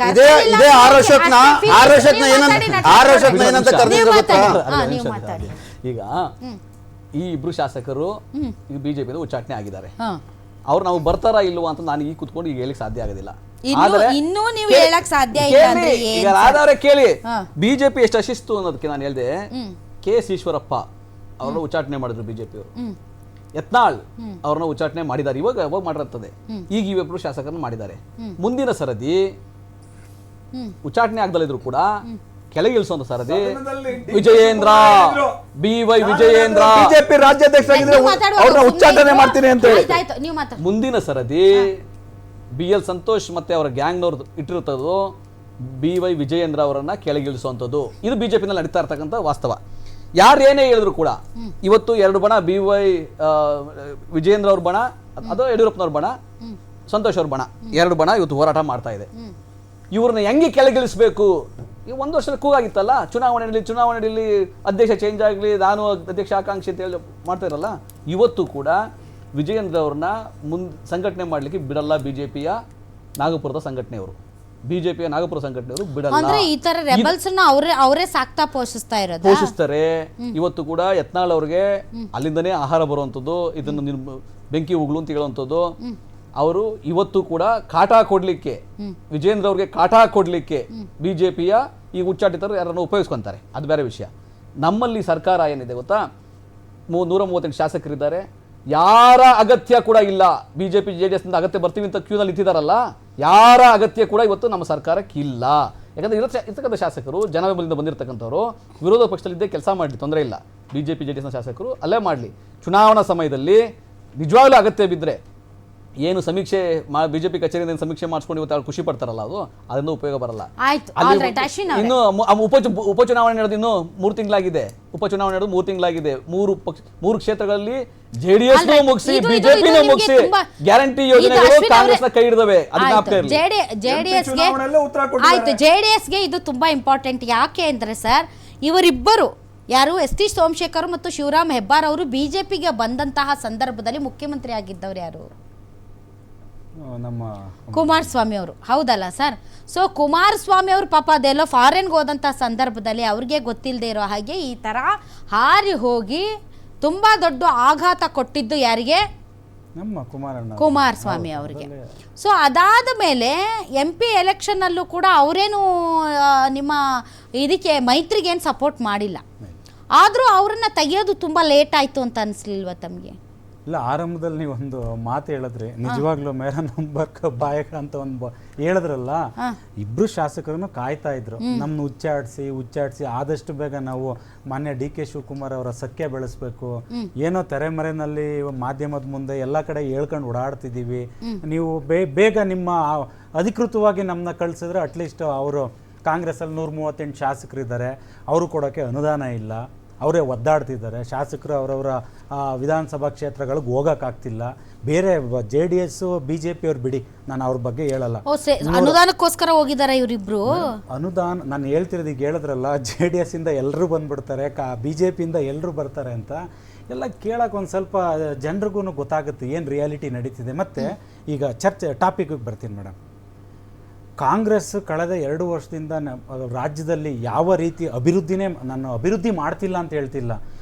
ಇದೇ 6 ವರ್ಷಕ್ನ ಏನಂತ ಈಗ ಈ ಇಬ್ರು ಶಾಸಕರು ಬಿಜೆಪಿ ಉಚ್ಚಾಟನೆ ಆಗಿದ್ದಾರೆ. ಅವ್ರು ನಾವು ಬರ್ತಾರಾ ಇಲ್ವಾ ಅಂತ ನಾನು ಈ ಕುತ್ಕೊಂಡು ಈಗ ಹೇಳಿಕ್ ಸಾಧ್ಯ ಆಗೋದಿಲ್ಲ. ಇನ್ನೂ ನೀವು ಹೇಳಕ್ ಸಾಧ್ಯ ಇಲ್ಲ. ಈಗ ಆದವರೇ ಕೇಳಿ ಬಿಜೆಪಿ ಎಷ್ಟು ಅಶಿಸ್ತು ಅನ್ನೋದಕ್ಕೆ ನಾನು ಹೇಳ್ದೆ. KS ಈಶ್ವರಪ್ಪ ಅವ್ರನ್ನ ಉಚ್ಚಾಟನೆ ಮಾಡಿದ್ರು ಬಿಜೆಪಿ ಅವರು. ಯತ್ನಾಳ್ ಅವ್ರನ್ನ ಉಚ್ಚಾಟನೆ ಮಾಡಿದ್ದಾರೆ. ಇವಾಗ ಮಾಡಿರ್ತದೆ. ಈಗ ಇವಿಬ್ರು ಶಾಸಕರನ್ನ ಮಾಡಿದ್ದಾರೆ. ಮುಂದಿನ ಸರದಿ ಉಚ್ಚಾಟನೆ ಆಗದಲ್ಲಿದ್ರು ಕೂಡ ಕೆಳಗೆ ಇಳಿಸುವಂತ ಸರದಿ ವಿಜಯೇಂದ್ರ, BY ವಿಜಯೇಂದ್ರ ಬಿಜೆಪಿ ರಾಜ್ಯಾಧ್ಯಕ್ಷರಾಗಿದ್ರೆ ಅವ್ರನ್ನ ಉಚ್ಚಾಟನೆ ಮಾಡ್ತೀನಿ ಅಂತ ಹೇಳಿ. ಮುಂದಿನ ಸರದಿ BL ಸಂತೋಷ್ ಮತ್ತೆ ಅವರ ಗ್ಯಾಂಗ್ನವ್ರು ಇಟ್ಟಿರುತ್ತದು BY ವಿಜಯೇಂದ್ರ ಅವರನ್ನ ಕೆಳಗಿಳಿಸುವಂಥದ್ದು. ಇದು ಬಿಜೆಪಿನಲ್ಲಿ ನಡೀತಾ ಇರ್ತಕ್ಕಂಥ ವಾಸ್ತವ. ಯಾರು ಏನೇ ಹೇಳಿದ್ರು ಕೂಡ ಇವತ್ತು 2 ಬಣ, BY ವಿಜಯೇಂದ್ರ ಅವ್ರ ಬಣ, ಅದು ಯಡಿಯೂರಪ್ಪನವ್ರ ಬಣ, ಸಂತೋಷ್ ಅವ್ರ ಬಣ, 2 ಬಣ ಇವತ್ತು ಹೋರಾಟ ಮಾಡ್ತಾ ಇದೆ. ಇವ್ರನ್ನ ಹೆಂಗೆ ಕೆಳಗಿಳಿಸ್ಬೇಕು? ಈ 1 ವರ್ಷದ ಕೂಗಾಗಿತ್ತಲ್ಲ, ಚುನಾವಣೆಯಲ್ಲಿ ಅಧ್ಯಕ್ಷ ಚೇಂಜ್ ಆಗಲಿ, ನಾನು ಅಧ್ಯಕ್ಷ ಆಕಾಂಕ್ಷಿ ಅಂತ ಹೇಳಿ ಮಾಡ್ತಾ ಇರಲ್ಲ. ಇವತ್ತು ಕೂಡ ವಿಜಯೇಂದ್ರ ಅವ್ರನ್ನ ಸಂಘಟನೆ ಮಾಡ್ಲಿಕ್ಕೆ ಬಿಡಲ್ಲ ಬಿಜೆಪಿಯ ನಾಗಪುರದ ಸಂಘಟನೆಯವರು. ಬಿಜೆಪಿಯ ನಾಗಪುರ ಸಂಘಟನೆಯವರು ಬಿಡಲ್ಲ. ಅಂದ್ರೆ ಈ ತರ ರೆಬಲ್ಸ್ ಅವರೇ ಸಾಕ್ತಾ ಪೋಷಿಸ್ತಾರೆ. ಇವತ್ತು ಕೂಡ ಯತ್ನಾಳ್ ಅವ್ರಿಗೆ ಅಲ್ಲಿಂದನೇ ಆಹಾರ ಬರುವಂಥದ್ದು, ಇದನ್ನು ಬೆಂಕಿ ಉಗುಳು ಅಂತ ಹೇಳುವಂಥದ್ದು. ಅವರು ಇವತ್ತು ಕೂಡ ಕಾಟ ಕೊಡ್ಲಿಕ್ಕೆ, ವಿಜೇಂದ್ರ ಅವ್ರಿಗೆ ಕಾಟ ಕೊಡ್ಲಿಕ್ಕೆ ಬಿಜೆಪಿಯ ಈ ಉಚ್ಚಾಟಿತರು ಯಾರನ್ನು ಉಪಯೋಗಿಸ್ಕೊಂತಾರೆ, ಅದು ಬೇರೆ ವಿಷಯ. ನಮ್ಮಲ್ಲಿ ಸರ್ಕಾರ ಏನಿದೆ ಗೊತ್ತಾ, 138 ಶಾಸಕರಿದ್ದಾರೆ. ಯಾರ ಅಗತ್ಯ ಕೂಡ ಇಲ್ಲ. ಬಿಜೆಪಿ JDS ನಿಂದ ಅಗತ್ಯ ಬರ್ತೀವಿ ಅಂತ ಕ್ಯೂನಲ್ಲಿ ಇಟ್ಟಿದಾರಲ್ಲ, ಯಾರ ಅಗತ್ಯ ಕೂಡ ಇವತ್ತು ನಮ್ಮ ಸರ್ಕಾರಕ್ಕೆ ಇಲ್ಲ. ಯಾಕಂದ್ರೆ ಇರ್ತಕ್ಕಂಥ ಶಾಸಕರು ಜನಬೆಂಬಲದಿಂದ ಬಂದಿರತಕ್ಕಂಥವ್ರು ವಿರೋಧ ಪಕ್ಷದಲ್ಲಿದ್ದೇ ಕೆಲಸ ಮಾಡಲಿ, ತೊಂದರೆ ಇಲ್ಲ. ಬಿಜೆಪಿ JDSನ ಶಾಸಕರು ಅಲ್ಲೇ ಮಾಡಲಿ. ಚುನಾವಣಾ ಸಮಯದಲ್ಲಿ ನಿಜವಾಗ್ಲೂ ಅಗತ್ಯ ಬಿದ್ದರೆ ಏನು ಸಮೀಕ್ಷೆ ಬಿಜೆಪಿ ಕಚೇರಿಯಿಂದ ಸಮೀಕ್ಷೆ ಮಾಡಿಸ್ಕೊಂಡು ಇವತ್ತು ಖುಷಿ ಪಡ್ತಾರಲ್ಲ, ಅದರಿಂದ ಉಪಯೋಗ ಬರಲ್ಲ. ಇನ್ನು ಉಪಚುನಾವಣೆ ನಡೆದು ಇನ್ನು 3 ತಿಂಗಳಾಗಿದೆ. ಉಪಚುನಾವಣೆ ನಡೆದು 3 ತಿಂಗಳಾಗಿದೆ. 3 ಕ್ಷೇತ್ರಗಳಲ್ಲಿ JDS ಮುಗಿಸಿ, ಬಿಜೆಪಿನೂ ಮುಗಿಸಿ, ಗ್ಯಾರಂಟಿ ಯೋಜನೆಗಳು ಕಾಂಗ್ರೆಸ್ನ ಕೈ ಹಿಡಿದವೆ. JDSಗೆ ಇದು ತುಂಬಾ ಇಂಪಾರ್ಟೆಂಟ್. ಯಾಕೆ ಅಂದ್ರೆ ಸರ್, ಇವರಿಬ್ಬರು ಯಾರು ST ಸೋಮಶೇಖರ್ ಮತ್ತು ಶಿವರಾಮ್ ಹೆಬ್ಬಾರ್ ಅವರು ಬಿಜೆಪಿಗೆ ಬಂದಂತಹ ಸಂದರ್ಭದಲ್ಲಿ ಮುಖ್ಯಮಂತ್ರಿ ಆಗಿದ್ದವ್ರು ಯಾರು? ನಮ್ಮ ಕುಮಾರಸ್ವಾಮಿ ಅವರು, ಹೌದಲ್ಲ ಸರ್? ಸೊ ಕುಮಾರಸ್ವಾಮಿ ಅವರು ಪಾಪ ಅದೆಲ್ಲೋ ಫಾರಿನ್ಗೆ ಹೋದಂಥ ಸಂದರ್ಭದಲ್ಲಿ ಅವ್ರಿಗೆ ಗೊತ್ತಿಲ್ಲದೆ ಇರೋ ಹಾಗೆ ಈ ಥರ ಹಾರಿ ಹೋಗಿ ತುಂಬ ದೊಡ್ಡ ಆಘಾತ ಕೊಟ್ಟಿದ್ದು ಯಾರಿಗೆ? ನಮ್ಮ ಕುಮಾರಸ್ವಾಮಿ ಅವರಿಗೆ. ಸೊ ಅದಾದ ಮೇಲೆ MP ಎಲೆಕ್ಷನ್ನಲ್ಲೂ ಕೂಡ ಅವರೇನು ನಿಮ್ಮ ಇದಕ್ಕೆ ಮೈತ್ರಿಗೆ ಏನು ಸಪೋರ್ಟ್ ಮಾಡಿಲ್ಲ. ಆದರೂ ಅವರನ್ನು ತೆಗೆಯೋದು ತುಂಬ ಲೇಟ್ ಆಯಿತು ಅಂತ ಅನಿಸ್ಲಿಲ್ವ ತಮಗೆ? ಇಲ್ಲ, ಆರಂಭದಲ್ಲಿ ನೀವು ಒಂದು ಮಾತು ಹೇಳಿದ್ರಿ, ನಿಜವಾಗ್ಲೂ ಮೇರ ನಂಬರ್ಕ ಬಾಯಕ ಅಂತ ಒಂದು ಹೇಳಿದ್ರಲ್ಲ, ಇಬ್ರು ಶಾಸಕರನ್ನು ಕಾಯ್ತಾ ಇದ್ರು ನಮ್ಮನ್ನು ಉಚ್ಚಾಡಿಸಿ ಆದಷ್ಟು ಬೇಗ ನಾವು ಮಾನ್ಯ DK ಶಿವಕುಮಾರ್ ಅವರ ಸಖ್ಯ ಬೆಳೆಸ್ಬೇಕು. ಏನೋ ತೆರೆಮರೆನಲ್ಲಿ ಮಾಧ್ಯಮದ ಮುಂದೆ ಎಲ್ಲ ಕಡೆ ಹೇಳ್ಕೊಂಡು ಓಡಾಡ್ತಿದ್ದೀವಿ, ನೀವು ಬೇಗ ನಿಮ್ಮ ಅಧಿಕೃತವಾಗಿ ನಮ್ಮನ್ನ ಕಳಿಸಿದ್ರೆ ಅಟ್ಲೀಸ್ಟ್ ಅವರು ಕಾಂಗ್ರೆಸ್ಸಲ್ಲಿ 138 ಶಾಸಕರಿದ್ದಾರೆ, ಅವರು ಕೊಡೋಕ್ಕೆ ಅನುದಾನ ಇಲ್ಲ, ಅವರೇ ಒದ್ದಾಡ್ತಿದ್ದಾರೆ. ಶಾಸಕರು ಅವರವರ ವಿಧಾನಸಭಾ ಕ್ಷೇತ್ರಗಳಿಗೆ ಹೋಗೋಕ್ಕಾಗ್ತಿಲ್ಲ. ಬೇರೆ JDS BJP ಅವ್ರು ಬಿಡಿ, ನಾನು ಅವ್ರ ಬಗ್ಗೆ ಹೇಳಲ್ಲ. ಅನುದಾನಕ್ಕೋಸ್ಕರ ಹೋಗಿದ್ದಾರೆ ಇವರಿಬ್ರು. ಅನುದಾನ ನಾನು ಹೇಳ್ತಿರೋದು, ಈಗ ಹೇಳಿದ್ರಲ್ಲ JDS ಇಂದ ಎಲ್ಲರೂ ಬಂದ್ಬಿಡ್ತಾರೆ, BJP ಇಂದ ಎಲ್ಲರೂ ಬರ್ತಾರೆ ಅಂತ ಎಲ್ಲ ಕೇಳಕ್ಕೆ ಒಂದು ಸ್ವಲ್ಪ ಜನರಿಗೂ ಗೊತ್ತಾಗುತ್ತೆ ಏನು ರಿಯಾಲಿಟಿ ನಡೀತಿದೆ. ಮತ್ತು ಈಗ ಟಾಪಿಕ್ಗೆ ಬರ್ತೀನಿ ಮೇಡಮ್. ಕಾಂಗ್ರೆಸ್ ಕಳೆದ 2 ವರ್ಷದಿಂದ ರಾಜ್ಯದಲ್ಲಿ ಯಾವ ರೀತಿ ಅಭಿವೃದ್ಧಿನೇ, ನಾನು ಅಭಿವೃದ್ಧಿ ಮಾಡ್ತಿಲ್ಲ ಅಂತ ಹೇಳ್ತಿಲ್ಲ,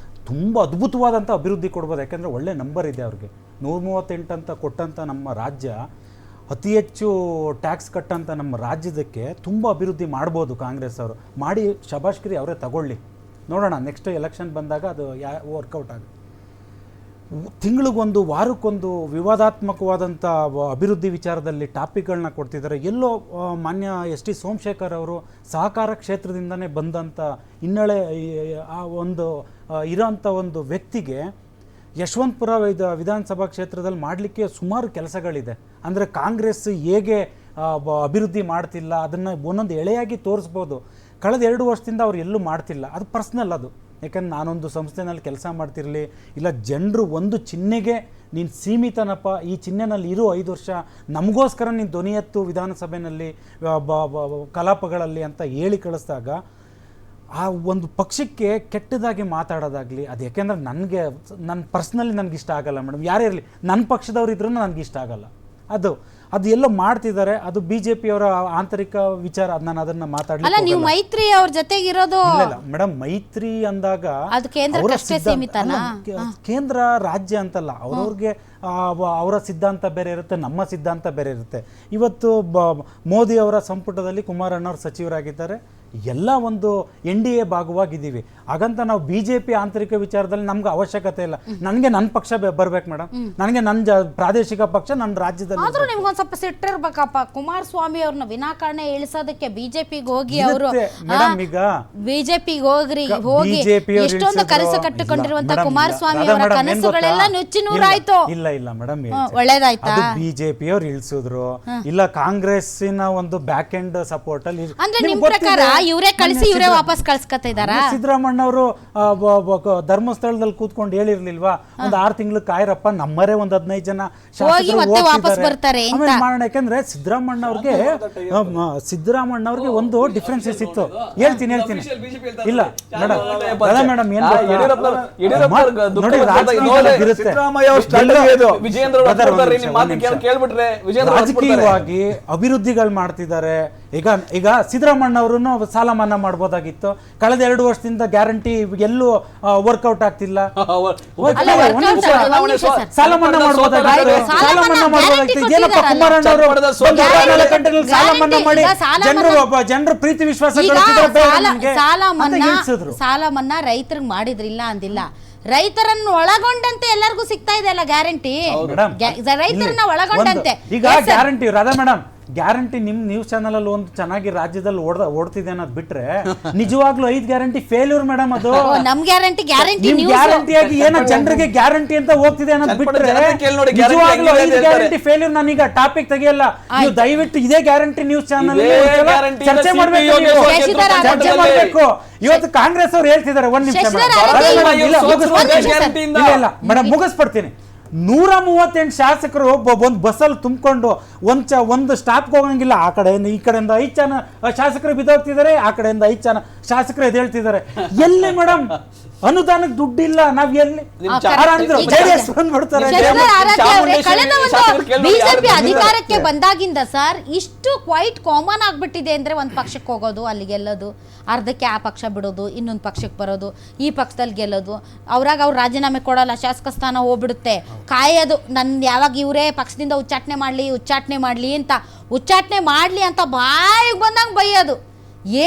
ತುಂಬ ಅದ್ಭುತವಾದಂಥ ಅಭಿವೃದ್ಧಿ ಕೊಡ್ಬೋದು. ಯಾಕೆಂದರೆ ಒಳ್ಳೆ ನಂಬರ್ ಇದೆ ಅವ್ರಿಗೆ. 138 ಅಂತ ಕೊಟ್ಟಂಥ ನಮ್ಮ ರಾಜ್ಯ, ಅತಿ ಹೆಚ್ಚು ಟ್ಯಾಕ್ಸ್ ಕಟ್ಟಂಥ ನಮ್ಮ ರಾಜ್ಯದಕ್ಕೆ ತುಂಬ ಅಭಿವೃದ್ಧಿ ಮಾಡ್ಬೋದು ಕಾಂಗ್ರೆಸ್ ಅವರು. ಮಾಡಿ ಶಬಾಷ್ಗಿರಿ ಅವರೇ ತಗೊಳ್ಳಿ, ನೋಡೋಣ ನೆಕ್ಸ್ಟ್ ಎಲೆಕ್ಷನ್ ಬಂದಾಗ ಅದು ವರ್ಕೌಟ್ ಆಗುತ್ತೆ. ತಿಂಗಳಿಗೊಂದು ವಾರಕ್ಕೊಂದು ವಿವಾದಾತ್ಮಕವಾದಂಥ ಅಭಿವೃದ್ಧಿ ವಿಚಾರದಲ್ಲಿ ಟಾಪಿಕ್ಗಳನ್ನ ಕೊಡ್ತಿದ್ದಾರೆ. ಎಲ್ಲೋ ಮಾನ್ಯ ST ಸೋಮಶೇಖರ್ ಅವರು ಸಹಕಾರ ಕ್ಷೇತ್ರದಿಂದನೇ ಬಂದಂಥ ಹಿನ್ನೆಲೆ ಒಂದು ಇರೋಂಥ ಒಂದು ವ್ಯಕ್ತಿಗೆ ಯಶವಂತಪುರ ವಿಧಾನಸಭಾ ಕ್ಷೇತ್ರದಲ್ಲಿ ಮಾಡಲಿಕ್ಕೆ ಸುಮಾರು ಕೆಲಸಗಳಿದೆ. ಅಂದರೆ ಕಾಂಗ್ರೆಸ್ ಹೇಗೆ ಅಭಿವೃದ್ಧಿ ಮಾಡ್ತಿಲ್ಲ ಅದನ್ನು ಒಂದೊಂದು ಎಳೆಯಾಗಿ ತೋರಿಸ್ಬೋದು. ಕಳೆದ 2 ವರ್ಷದಿಂದ ಅವ್ರು ಎಲ್ಲೂ ಮಾಡ್ತಿಲ್ಲ, ಅದು ಪರ್ಸ್ನಲ್. ಅದು ಯಾಕಂದ್ರೆ ನಾನೊಂದು ಸಂಸ್ಥೆನಲ್ಲಿ ಕೆಲಸ ಮಾಡ್ತಿರಲಿ, ಇಲ್ಲ ಜನರು ಒಂದು ಚಿಹ್ನೆಗೆ ನೀನು ಸೀಮಿತನಪ್ಪ, ಈ ಚಿಹ್ನೆನಲ್ಲಿ ಇರೋ 5 ವರ್ಷ ನಮಗೋಸ್ಕರ ನೀನು ಧ್ವನಿ ಎತ್ತು ವಿಧಾನಸಭೆಯಲ್ಲಿ ಕಲಾಪಗಳಲ್ಲಿ ಅಂತ ಹೇಳಿ ಕಳಿಸಿದಾಗ ಆ ಒಂದು ಪಕ್ಷಕ್ಕೆ ಕೆಟ್ಟದಾಗಿ ಮಾತಾಡೋದಾಗಲಿ, ಅದು ಯಾಕೆಂದರೆ ನನಗೆ ನನ್ನ ಪರ್ಸ್ನಲಿ ನನಗಿಷ್ಟ ಆಗಲ್ಲ ಮೇಡಮ್. ಯಾರೇ ಇರಲಿ, ನನ್ನ ಪಕ್ಷದವ್ರು ಇದ್ರೂ ನನಗಿಷ್ಟ ಆಗಲ್ಲ ಅದು. ಅದು ಎಲ್ಲೋ ಮಾಡ್ತಿದ್ದಾರೆ. ಅದು ಬಿಜೆಪಿ ಅವರ ಆಂತರಿಕ ವಿಚಾರ. ನಾನು ಅದನ್ನ ಅಲ್ಲ, ಮಾತಾಡ್ಲಿಕ್ಕೆ ನೀವು ಮೈತ್ರಿ ಅವ್ರ ಜೊತೆಗಿರೋದು ಮೇಡಮ್, ಮೈತ್ರಿ ಅಂದಾಗ ಅದು ಕೇಂದ್ರಕ್ಕಷ್ಟೇ ಸೀಮಿತನಾ? ಕೇಂದ್ರ ರಾಜ್ಯ ಅಂತಲ್ಲ, ಅವ್ರವ್ರಿಗೆ ಅವರ ಸಿದ್ಧಾಂತ ಬೇರೆ ಇರುತ್ತೆ, ನಮ್ಮ ಸಿದ್ಧಾಂತ ಬೇರೆ ಇರುತ್ತೆ. ಇವತ್ತು ಮೋದಿ ಅವರ ಸಂಪುಟದಲ್ಲಿ ಕುಮಾರಣ್ಣವ್ರು ಸಚಿವರಾಗಿದ್ದಾರೆ, ಎಲ್ಲ ಒಂದು NDA ಭಾಗವಾಗಿದ್ದೀವಿ. ಹಾಗಂತ ನಾವು ಬಿಜೆಪಿ ಆಂತರಿಕ ವಿಚಾರದಲ್ಲಿ ನಮ್ಗೆ ಅವಶ್ಯಕತೆ ಇಲ್ಲ. ನನಗೆ ನನ್ನ ಪಕ್ಷ ಬರ್ಬೇಕು ಮೇಡಮ್, ನನಗೆ ನನ್ನ ಪ್ರಾದೇಶಿಕ ಪಕ್ಷ ನನ್ನ ರಾಜ್ಯದಲ್ಲಿ. ಆದ್ರೂ ನಿಮ್ಗೊಂದ್ ಸ್ವಲ್ಪ ಸಿಟ್ಟಿರ್ಬೇಕಪ್ಪ, ಕುಮಾರಸ್ವಾಮಿ ಅವ್ರನ್ನ ವಿನಾಕಾರಣ ಇಳಿಸೋದಕ್ಕೆ ಬಿಜೆಪಿಗೆ ಹೋಗಿ ಅವರು ಮೇಡಮ್, ಈಗ ಬಿಜೆಪಿಗೆ ಹೋಗಿ ಎಷ್ಟೊಂದು ಕನಸು ಕಟ್ಟಿಕೊಂಡಿರುವಂತ ಕುಮಾರಸ್ವಾಮಿ ಅವರ ಕನಸುಗಳೆಲ್ಲ ನುಚ್ಚಿ ನೂರಾಯ್ತು. ಇಲ್ಲ ಮೇಡಮ್, ಒಳ್ಳೇದಾಯ್ತಾ? ಬಿಜೆಪಿ ಅವ್ರು ಇಳಿಸಿದ್ರು, ಇಲ್ಲ ಕಾಂಗ್ರೆಸ್ಸಿನ ಒಂದು ಬ್ಯಾಕ್ ಎಂಡ್ ಸಪೋರ್ಟ್ ಅಲ್ಲಿ. ಅಂದ್ರೆ ನಿಮ್ ಪ್ರಕಾರ ಇವರೇ ಕಳಿಸಿ ಇವರೇ ವಾಪಸ್ ಕಳ್ಸ್ಕೊತಾ ಇದಾರಾ? ಸಿದ್ದರಾಮಣ್ಣ ಅವರು ಧರ್ಮಸ್ಥಳದಲ್ಲಿ ಕೂತ್ಕೊಂಡು ಹೇಳಿರ್ಲಿಲ್ವಾ, ಒಂದು 6 ತಿಂಗಳು ಕಾಯ್ರಪ್ಪ, ನಮ್ಮರೇ ಒಂದು 15 ಜನ ಮಾಡೋಣ. ಯಾಕಂದ್ರೆ ಸಿದ್ದರಾಮಣ್ಣ ಅವ್ರಿಗೆ ಒಂದು ಡಿಫ್ರೆನ್ಸಸ್ ಇತ್ತು. ಹೇಳ್ತೀನಿ ಇಲ್ಲ ಮೇಡಮ್, ಏನ್ ರಾಜಕೀಯವಾಗಿ ಅಭಿವೃದ್ಧಿಗಳು ಮಾಡ್ತಿದ್ದಾರೆ. ಈಗ ಸಿದ್ದರಾಮಣ್ಣ ಅವರು ಸಾಲ ಮನ್ನಾ ಮಾಡ್ಬೋದಾಗಿತ್ತು. ಕಳೆದ 2 ವರ್ಷದಿಂದ ಗ್ಯಾರಂಟಿ ಎಲ್ಲೂ ವರ್ಕೌಟ್ ಆಗ್ತಿಲ್ಲ. ಸಾಲ ಮನ್ನಾ ಮಾಡ್ಬೋದಾಗಿತ್ತು. ಏನಪ್ಪ ಕುಮಾರಣ್ಣ ಅವರು 24 ಗಂಟೆಗಳಲ್ಲಿ ಸಾಲ ಮನ್ನಾ ಮಾಡಿ ಜನರು ಪ್ರೀತಿ ವಿಶ್ವಾಸ ಸಾಲ ಮನ್ನಾ ರೈತರಿಗೆ ಮಾಡಿದ್ರಿಲ್ಲ ಅಂದಿಲ್ಲ, ರೈತರನ್ನು ಒಳಗೊಂಡಂತೆ ಎಲ್ಲರಿಗೂ ಸಿಗ್ತಾ ಇದೆ ಅಲ್ಲ ಗ್ಯಾರಂಟಿ, ರೈತರನ್ನ ಒಳಗೊಂಡಂತೆ. ಈಗ ಗ್ಯಾರಂಟಿ ರಾಧಾ ಮೇಡಮ್, ಗ್ಯಾರಂಟಿ ನಿಮ್ ನ್ಯೂಸ್ ಚಾನಲ್ ಅಲ್ಲಿ ಒಂದು ಚೆನ್ನಾಗಿ ರಾಜ್ಯದಲ್ಲಿ ಓಡ್ತಿದೆ ಅನ್ನೋದು ಬಿಟ್ರೆ ನಿಜವಾಗ್ಲೂ 5 ಗ್ಯಾರಂಟಿ ಫೇಲ್ಯೂರ್ ಮೇಡಮ್. ಅದು ನಮ್ ಗ್ಯಾರಂಟಿ ಗ್ಯಾರಂಟಿಯಾಗಿ ಏನೋ ಜನರಿಗೆ ಗ್ಯಾರಂಟಿ ಅಂತ ಹೋಗ್ತಿದೆ ಅನ್ನೋದು ಬಿಟ್ರೆ ನಿಜವಾಗ್ಲೂ 5 ಗ್ಯಾರಂಟಿ ಫೇಲ್ಯೂರ್. ನಾನೀಗ ಟಾಪಿಕ್ ತೆಗಿಯಲ್ಲ, ನೀವು ದಯವಿಟ್ಟು ಇದೇ ಗ್ಯಾರಂಟಿ ನ್ಯೂಸ್ ಚಾನಲ್ ಚರ್ಚೆ ಮಾಡ್ಬೇಕು. ಇವತ್ತು ಕಾಂಗ್ರೆಸ್ ಅವ್ರು ಹೇಳ್ತಿದ್ದಾರೆ, ಒಂದ್ ನಿಮಿಷ ಮೇಡಮ್ ಮುಗಿಸ್ಬಿಡ್ತೀನಿ. 138 ಶಾಸಕರು ಒಂದು ಬಸ್ಸಲ್ಲಿ ತುಂಬಿಕೊಂಡು ಒಂದು ಸ್ಟಾಪ್ಗೆ ಹೋಗಂಗಿಲ್ಲ. ಈ ಕಡೆಯಿಂದ 5 ಜನ ಶಾಸಕರು ಬಿದ್ದೋಗ್ತಿದ್ದಾರೆ, ಆ ಕಡೆಯಿಂದ 5 ಜನ ಶಾಸಕರು ಎದ್ದೇಳ್ತಿದ್ದಾರೆ. ಎಲ್ಲಿ ಮೇಡಮ್ ಅನುದಾನಕ್ಕೆ ದುಡ್ಡಿಲ್ಲ? ನಾವ್ ಎಲ್ಲಿ ಬಿಜೆಪಿ ಅಧಿಕಾರಕ್ಕೆ ಬಂದಾಗಿಂದ ಸರ್ ಇಷ್ಟು ಕ್ವೈಟ್ ಕಾಮನ್ ಆಗ್ಬಿಟ್ಟಿದೆ ಅಂದ್ರೆ, ಒಂದ್ ಪಕ್ಷಕ್ಕೆ ಹೋಗೋದು, ಅಲ್ಲಿ ಗೆಲ್ಲೋದು, ಅರ್ಧಕ್ಕೆ ಆ ಪಕ್ಷ ಬಿಡೋದು, ಇನ್ನೊಂದು ಪಕ್ಷಕ್ಕೆ ಬರೋದು, ಈ ಪಕ್ಷದಲ್ಲಿ ಗೆಲ್ಲೋದು, ಅವ್ರಾಗ ಅವ್ರು ರಾಜೀನಾಮೆ ಕೊಡಲ್ಲ, ಶಾಸಕ ಸ್ಥಾನ ಹೋಗ್ಬಿಡುತ್ತೆ, ಕಾಯೋದು ನನ್ನ ಯಾವಾಗ ಇವರೇ ಪಕ್ಷದಿಂದ ಉಚ್ಚಾಟನೆ ಮಾಡಲಿ ಅಂತ ಬಾಯಿಗೆ ಬಂದಂಗೆ ಬೈಯೋದು,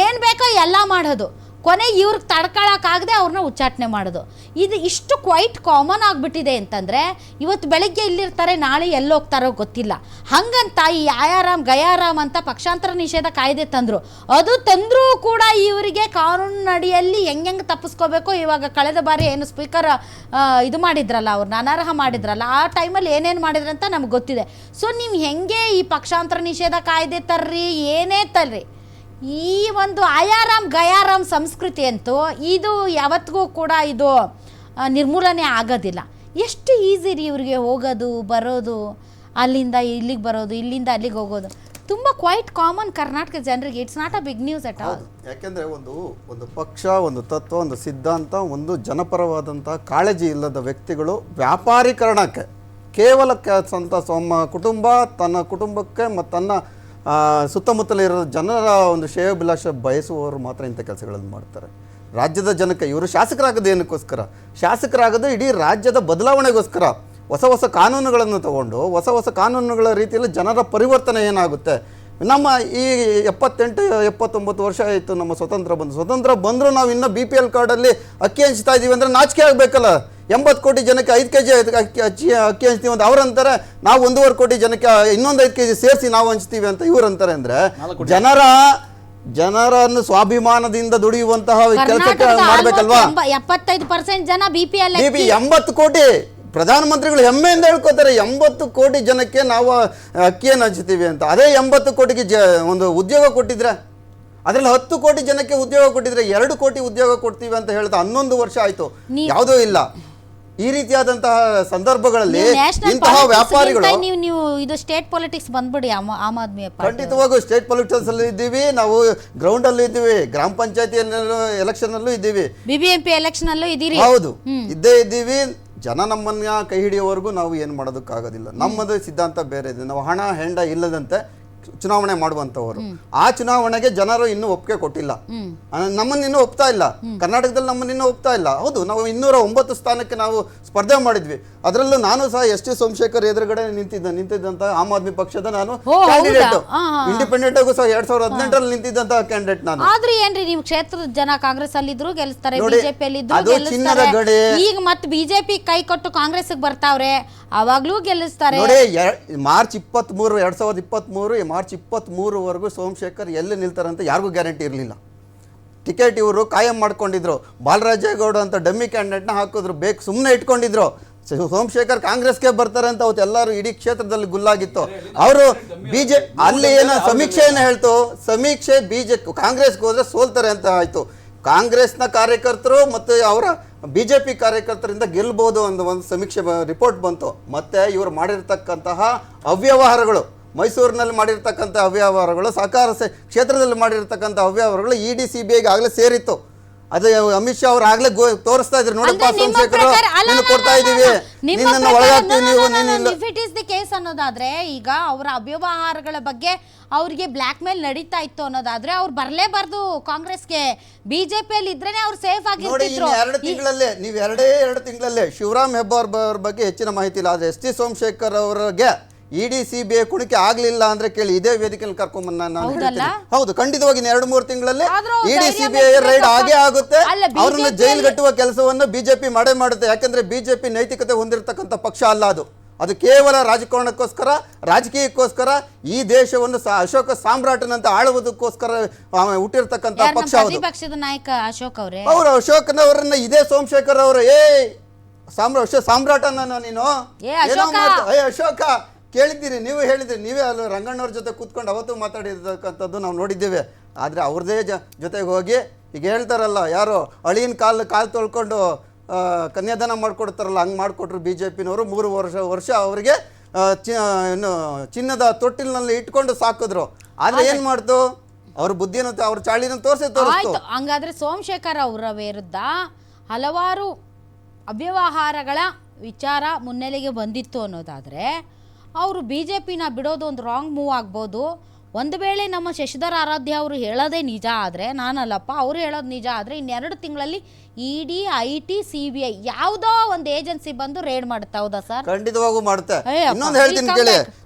ಏನು ಬೇಕೋ ಎಲ್ಲ ಮಾಡೋದು, ಕೊನೆಗೆ ಇವ್ರಿಗೆ ತಡ್ಕೊಳಕ್ಕಾಗದೆ ಅವ್ರನ್ನ ಉಚ್ಚಾಟನೆ ಮಾಡೋದು. ಇದು ಇಷ್ಟು ಕ್ವೈಟ್ ಕಾಮನ್ ಆಗಿಬಿಟ್ಟಿದೆ ಅಂತಂದರೆ, ಇವತ್ತು ಬೆಳಗ್ಗೆ ಇಲ್ಲಿರ್ತಾರೆ, ನಾಳೆ ಎಲ್ಲೋಗ್ತಾರೋ ಗೊತ್ತಿಲ್ಲ. ಹಾಗಂತ ಈ ಗಯಾರಾಮ್ ಅಂತ ಪಕ್ಷಾಂತರ ನಿಷೇಧ ಕಾಯ್ದೆ ತಂದರು. ಅದು ತಂದರೂ ಕೂಡ ಇವರಿಗೆ ಕಾನೂನಿನಡಿಯಲ್ಲಿ ಹೆಂಗೆ ತಪ್ಪಿಸ್ಕೋಬೇಕು. ಇವಾಗ ಕಳೆದ ಬಾರಿ ಏನು ಸ್ಪೀಕರ್ ಇದು ಮಾಡಿದ್ರಲ್ಲ, ಅವ್ರನ್ನ ಅನರ್ಹ ಮಾಡಿದ್ರಲ್ಲ, ಆ ಟೈಮಲ್ಲಿ ಏನೇನು ಮಾಡಿದ್ರಂತ ನಮ್ಗೆ ಗೊತ್ತಿದೆ. ಸೊ ನೀವು ಹೆಂಗೆ ಈ ಪಕ್ಷಾಂತರ ನಿಷೇಧ ಕಾಯ್ದೆ ತರ್ರಿ, ಏನೇ ತರ್ರಿ, ಈ ಒಂದು ಗಯಾರಾಮ್ ಸಂಸ್ಕೃತಿ ಅಂತೂ ಇದು ಯಾವತ್ತಿಗೂ ಕೂಡ ಇದು ನಿರ್ಮೂಲನೆ ಆಗೋದಿಲ್ಲ. ಎಷ್ಟು ಈಸಿ ರೀ ಇವ್ರಿಗೆ ಹೋಗೋದು ಬರೋದು, ಅಲ್ಲಿಂದ ಇಲ್ಲಿಗೆ ಬರೋದು, ಇಲ್ಲಿಂದ ಅಲ್ಲಿಗೆ ಹೋಗೋದು, ತುಂಬ ಕ್ವೈಟ್ ಕಾಮನ್ ಕರ್ನಾಟಕ ಜನರಿಗೆ. It's not a big news at all. ಯಾಕೆಂದರೆ ಒಂದು ಪಕ್ಷ, ಒಂದು ತತ್ವ, ಒಂದು ಸಿದ್ಧಾಂತ, ಒಂದು ಜನಪರವಾದಂತಹ ಕಾಳಜಿ ಇಲ್ಲದ ವ್ಯಕ್ತಿಗಳು ವ್ಯಾಪಾರೀಕರಣಕ್ಕೆ ಕೇವಲ ತಮ್ಮ ಕುಟುಂಬ, ತನ್ನ ಕುಟುಂಬಕ್ಕೆ ಮತ್ತು ತನ್ನ ಸುತ್ತಮುತ್ತಲಿರೋ ಜನರ ಒಂದು ಶ್ರೇಯೋಭಿಲಾಷ ಬಯಸುವವರು ಮಾತ್ರ ಇಂಥ ಕೆಲಸಗಳನ್ನು ಮಾಡ್ತಾರೆ. ರಾಜ್ಯದ ಜನಕ್ಕೆ ಇವರು ಶಾಸಕರಾಗೋದು ಏನಕ್ಕೋಸ್ಕರ? ಶಾಸಕರಾಗೋದು ಇಡೀ ರಾಜ್ಯದ ಬದಲಾವಣೆಗೋಸ್ಕರ. ಹೊಸ ಕಾನೂನುಗಳನ್ನು ತಗೊಂಡು ಹೊಸ ಕಾನೂನುಗಳ ರೀತಿಯಲ್ಲಿ ಜನರ ಪರಿವರ್ತನೆ ಏನಾಗುತ್ತೆ. ನಮ್ಮ ಈ 78-79 ವರ್ಷ ಆಯಿತು ನಮ್ಮ ಸ್ವತಂತ್ರ ಬಂದರೂ ನಾವು ಇನ್ನೂ BPL ಕಾರ್ಡಲ್ಲಿ ಅಕ್ಕಿ ಹಂಚ್ತಾ ಇದ್ದೀವಿ ಅಂದರೆ ನಾಚಿಕೆ ಆಗಬೇಕಲ್ಲ. 80 ಕೋಟಿ ಜನಕ್ಕೆ 5 kg ಅಕ್ಕಿ ಹಂಚ್ತೀವಿ ಅಂತ ಅವ್ರಂತಾರೆ, ನಾವು 1.5 ಕೋಟಿ ಜನಕ್ಕೆ ಇನ್ನೊಂದು 5 kg ಸೇರಿಸಿ ನಾವು ಹಂಚ್ತೀವಿ ಅಂತ ಇವ್ರು ಅಂತಾರೆ. ಅಂದರೆ ಜನರನ್ನು ಸ್ವಾಭಿಮಾನದಿಂದ ದುಡಿಯುವಂತಹ ಕೆಲಸಕ್ಕೆ ಮಾಡಬೇಕಲ್ವಾ? 75% ಜನ BPL 80 ಕೋಟಿ ಪ್ರಧಾನಮಂತ್ರಿಗಳು ಹೆಮ್ಮೆಯಿಂದ ಹೇಳ್ಕೊತಾರೆ, 80 ಕೋಟಿ ಜನಕ್ಕೆ ನಾವು ಅಕ್ಕಿಯನ್ನು ಹಂಚ್ತೀವಿ ಅಂತ. ಅದೇ 80 ಕೋಟಿಗೆ ಒಂದು ಉದ್ಯೋಗ ಕೊಟ್ಟಿದ್ರೆ, ಅದರಲ್ಲಿ 10 ಕೋಟಿ ಜನಕ್ಕೆ ಉದ್ಯೋಗ ಕೊಟ್ಟಿದ್ರೆ 2 ಕೋಟಿ ಉದ್ಯೋಗ ಕೊಡ್ತೀವಿ ಅಂತ ಹೇಳ್ತಾ 11 ವರ್ಷ ಆಯ್ತು, ಯಾವುದೂ ಇಲ್ಲ. ಈ ರೀತಿಯಾದಂತಹ ಸಂದರ್ಭಗಳಲ್ಲಿ ಇಂತಹ ವ್ಯಾಪಾರಿಗಳು ನೀವು ಇದು ಸ್ಟೇಟ್ ಪಾಲಿಟಿಕ್ಸ್ ಬಂದ್ಬಿಡಿ. ಆಮ್ ಆದ್ಮಿ ಖಂಡಿತವಾಗೂ ಸ್ಟೇಟ್ ಪಾಲಿಟಿಕ್ಸ್ ಅಲ್ಲಿ ಇದ್ದೀವಿ, ನಾವು ಗ್ರೌಂಡ್ ಅಲ್ಲಿ ಇದ್ದೀವಿ, ಗ್ರಾಮ ಪಂಚಾಯತಿ ಎಲೆಕ್ಷನ್ ಅಲ್ಲೂ ಇದ್ದೀವಿ, BBMP ಎಲೆಕ್ಷನ್ ಅಲ್ಲೂ ಇದ್ದೀರಿ. ಹೌದು, ಇದ್ದೇ ಇದ್ದೀವಿ. ಜನ ನಮ್ಮನ್ನ ಕೈ ಹಿಡಿಯೋವರೆಗೂ ನಾವು ಏನು ಮಾಡೋದಕ್ಕಾಗೋದಿಲ್ಲ. ನಮ್ಮದು ಸಿದ್ಧಾಂತ ಬೇರೆ ಇದೆ. ನಾವು ಹಣ ಹೆಂಡ ಇಲ್ಲದಂತೆ ಚುನಾವಣೆ ಮಾಡುವಂತವರು. ಆ ಚುನಾವಣೆಗೆ ಜನರು ಇನ್ನೂ ಒಪ್ಪಿಗೆ ಕೊಟ್ಟಿಲ್ಲ, ನಮ್ಮನ್ನ ಇನ್ನೂ ಒಪ್ತಾ ಇಲ್ಲ. ಕರ್ನಾಟಕದಲ್ಲಿ ನಮ್ಮನ್ನ ಇನ್ನೂ ಒಪ್ತಾ ಇಲ್ಲ. ಹೌದು, ನಾವು 209 ಸ್ಥಾನಕ್ಕೆ ನಾವು ಸ್ಪರ್ಧೆ ಮಾಡಿದ್ವಿ. ಅದರಲ್ಲೂ ನಾನು ಸಹ ಎಸ್ ಟಿ ಸೋಮಶೇಖರ್ ಎದುರುಗಡೆ ನಿಂತಿದ್ದಂತ ಆಮ್ ಆದ್ಮಿ ಪಕ್ಷದ ನಾನು ಕ್ಯಾಂಡಿಡೇಟ್, ಇಂಡಿಪೆಂಡೆಂಟ್ ಆಗೂ ಸಹ 2018ರಲ್ಲಿ ನಿಂತಿದ್ದಂತ ಕ್ಯಾಂಡಿಡೇಟ್ ನಾನು. ಆದ್ರೆ ಏನ್ರಿ ನೀವು ಕ್ಷೇತ್ರದ ಜನ ಕಾಂಗ್ರೆಸ್ ಅಲ್ಲಿ ಇದ್ರು ಗೆಲ್ಲಿಸ್ತಾರೆ, ಬಿಜೆಪಿ ಅಲ್ಲಿ ಇದ್ರು ಅದು ಚಿನ್ನದ ಗಡಿ. ಈಗ ಮತ್ತೆ ಬಿಜೆಪಿ ಕೈ ಕೊಟ್ಟು ಕಾಂಗ್ರೆಸ್ ಬರ್ತಾವ್ರೆ, ಅವಾಗ್ಲೂ ಗೆಲ್ಲಿಸ್ತಾರೆ. ನೋಡಿ, ಮಾರ್ಚ್ 23 2023 ಮಾರ್ಚ್ 23ವರೆಗೂ ಸೋಮಶೇಖರ್ ಎಲ್ಲಿ ನಿಲ್ತಾರಂತ ಯಾರಿಗೂ ಗ್ಯಾರಂಟಿ ಇರಲಿಲ್ಲ. ಟಿಕೆಟ್ ಇವರು ಕಾಯಂ ಮಾಡ್ಕೊಂಡಿದ್ರು. ಬಾಲರಾಜೇಗೌಡ ಅಂತ ಡಮ್ಮಿ ಕ್ಯಾಂಡಿಡೇಟ್ನ ಹಾಕಿದ್ರು, ಬೇಕು ಸುಮ್ಮನೆ ಇಟ್ಕೊಂಡಿದ್ರು. ಸೋಮಶೇಖರ್ ಕಾಂಗ್ರೆಸ್ಗೆ ಬರ್ತಾರೆ ಅಂತ ಅವತ್ತು ಎಲ್ಲರೂ ಇಡೀ ಕ್ಷೇತ್ರದಲ್ಲಿ ಗುಲ್ಲಾಗಿತ್ತು. ಅವರು ಅಲ್ಲಿ ಏನೋ ಸಮೀಕ್ಷೆ ಏನು ಹೇಳ್ತು, ಸಮೀಕ್ಷೆ ಕಾಂಗ್ರೆಸ್ಗೆ ಹೋದ್ರೆ ಸೋಲ್ತಾರೆ ಅಂತ ಆಯ್ತು. ಕಾಂಗ್ರೆಸ್ನ ಕಾರ್ಯಕರ್ತರು ಮತ್ತು ಅವರ ಬಿಜೆಪಿ ಕಾರ್ಯಕರ್ತರಿಂದ ಗೆಲ್ಬಹುದು ಅನ್ನೋ ಒಂದು ಸಮೀಕ್ಷೆ ರಿಪೋರ್ಟ್ ಬಂತು. ಮತ್ತೆ ಇವರು ಮಾಡಿರ್ತಕ್ಕಂತಹ ಅವ್ಯವಹಾರಗಳು, ಮೈಸೂರಿನಲ್ಲಿ ಮಾಡಿರ್ತಕ್ಕಂಥ ಅವ್ಯವಹಾರಗಳು, ಸಹಕಾರ ಕ್ಷೇತ್ರದಲ್ಲಿ ಮಾಡಿರ್ತಕ್ಕಂಥ ಅವ್ಯವಹಾರಗಳು ಇಡಿ ಸಿಬಿಐಗೆ ಆಗಲೇ ಸೇರಿತ್ತು. ಅದು ಅಮಿತ್ ಶಾ ಅವ್ರು ಆಗ್ಲೇ ತೋರಿಸ್ತಾ ಇದ್ರು, ನೋಡಪ್ಪ ಸೋಮಶೇಖರ್ ಕೊಡ್ತಾ ಇದೀವಿ, ನಿನ್ನನ್ನು ಒಳಗಾಗ್ತೀವಿ ನೀವು. If it is the case ಅನ್ನೋದಾದ್ರೆ, ಈಗ ಅವರ ಅವ್ಯವಹಾರಗಳ ಬಗ್ಗೆ ಅವ್ರಿಗೆ ಬ್ಲಾಕ್ ಮೇಲ್ ನಡೀತಾ ಇತ್ತು ಅನ್ನೋದಾದ್ರೆ ಅವ್ರು ಬರ್ಲೇಬಾರ್ದು ಕಾಂಗ್ರೆಸ್ಗೆ. ಬಿಜೆಪಿಯಲ್ಲಿ ಇದ್ರೇನೆ ಅವ್ರು ಸೇಫ್ ಆಗಿರ್ತಿದ್ರು. ನೀವು ಎರಡೇ ತಿಂಗಳಲ್ಲೇ ಶಿವರಾಮ್ ಹೆಬ್ಬಾರ್ ಅವ್ರ ಬಗ್ಗೆ ಹೆಚ್ಚಿನ ಮಾಹಿತಿ ಇಲ್ಲ. ಆದ್ರೆ ಎಸ್ ಟಿ ಸೋಮಶೇಖರ್ ಅವರಿಗೆ ಇಡಿ ಸಿಬಿಐ ಕುಣಿಕೆ ಆಗ್ಲಿಲ್ಲ ಅಂದ್ರೆ ಕೇಳಿ, ಇದೇ ವೇದಿಕೆಯಲ್ಲಿ ಕರ್ಕೊಂಡ್ಬಂದು ನಾನು ಹೇಳ್ತೀನಿ. ಹೌದು, ಖಂಡಿತವಾಗಿ 2-3 ತಿಂಗಳಲ್ಲಿ ಇಡಿ ಸಿಬಿಐ ರೈಡ್ ಆಗೇ ಆಗುತ್ತೆ. ಅವ್ರನ್ನ ಜೈಲ್ ಕಟ್ಟುವ ಕೆಲಸವನ್ನು ಬಿಜೆಪಿ ಮಾಡೇ ಮಾಡುತ್ತೆ. ಯಾಕಂದ್ರೆ ಬಿಜೆಪಿ ನೈತಿಕತೆ ಹೊಂದಿರತಕ್ಕಂಥ ಪಕ್ಷ ಅಲ್ಲ. ಅದು ಕೇವಲ ರಾಜಕಾರಣಕ್ಕೋಸ್ಕರ, ರಾಜಕೀಯಕ್ಕೋಸ್ಕರ, ಈ ದೇಶವನ್ನು ಅಶೋಕ ಸಾಮ್ರಾಟನಂತ ಆಳುವುದಕ್ಕೋಸ್ಕರ ಹುಟ್ಟಿರ್ತಕ್ಕಂಥ ಪಕ್ಷ. ಪಕ್ಷದ ನಾಯಕ ಅಶೋಕ್ ಅವರೇ, ಅವರು ಅಶೋಕನವರನ್ನ ಇದೇ ಸೋಮಶೇಖರ್ ಅವರು ಸಾಮ್ರಾಟನ ನೀನು ಅಶೋಕ ಕೇಳಿದ್ದೀರಿ, ನೀವು ಹೇಳಿದ್ರಿ, ನೀವೇ ಅಲ್ಲ ರಂಗಣ್ಣವ್ರ ಜೊತೆ ಕೂತ್ಕೊಂಡು ಅವತ್ತು ಮಾತಾಡಿರ್ತಕ್ಕಂಥದ್ದು ನಾವು ನೋಡಿದ್ದೇವೆ. ಆದರೆ ಅವ್ರದ್ದೇ ಜೊತೆಗೆ ಹೋಗಿ ಈಗ ಹೇಳ್ತಾರಲ್ಲ, ಯಾರೋ ಅಳಿನ ಕಾಲು ತೊಳ್ಕೊಂಡು ಕನ್ಯಾದಾನ ಮಾಡಿಕೊಡ್ತಾರಲ್ಲ, ಹಂಗೆ ಮಾಡಿಕೊಟ್ರು ಬಿಜೆಪಿನವರು. 3 ವರ್ಷ ಅವರಿಗೆ ಚಿನ್ನದ ತೊಟ್ಟಿಲಿನಲ್ಲಿ ಇಟ್ಕೊಂಡು ಸಾಕಿದ್ರು. ಆದರೆ ಏನು ಮಾಡ್ತು, ಅವ್ರ ಬುದ್ಧಿಯನ್ನು ಅವ್ರ ಚಾಳಿನ ತೋರಿಸ್ತು. ಹಂಗಾದ್ರೆ ಸೋಮಶೇಖರ್ ಅವರ ವಿರುದ್ಧ ಹಲವಾರು ಅವ್ಯವಹಾರಗಳ ವಿಚಾರ ಮುನ್ನೆಲೆಗೆ ಬಂದಿತ್ತು ಅನ್ನೋದಾದರೆ ಅವರು ಬಿಜೆಪಿನ ಬಿಡೋದು ಒಂದು ರಾಂಗ್ ಮೂವ್ ಆಗ್ಬೋದು. ಒಂದು ವೇಳೆ ನಮ್ಮ ಶಶಿಧರ್ ಆರಾಧ್ಯ ಅವರು ಹೇಳೋದೇ ನಿಜ ಆದರೆ, ನಾನಲ್ಲಪ್ಪ ಅವರು ಹೇಳೋದು ನಿಜ ಆದರೆ, 2 ತಿಂಗಳಲ್ಲಿ ಇಡಿ, IT, CBI ಯಾವುದೋ ಒಂದು ಏಜೆನ್ಸಿ ಬಂದು ರೇಡ್ ಮಾಡುತ್ತೆ. ಹೌದಾ ಸರ್? ಖಂಡಿತವಾಗೂ ಮಾಡುತ್ತೆ. ಇನ್ನೊಂದು ಹೇಳ್ತೀನಿ ಕೇಳಿ,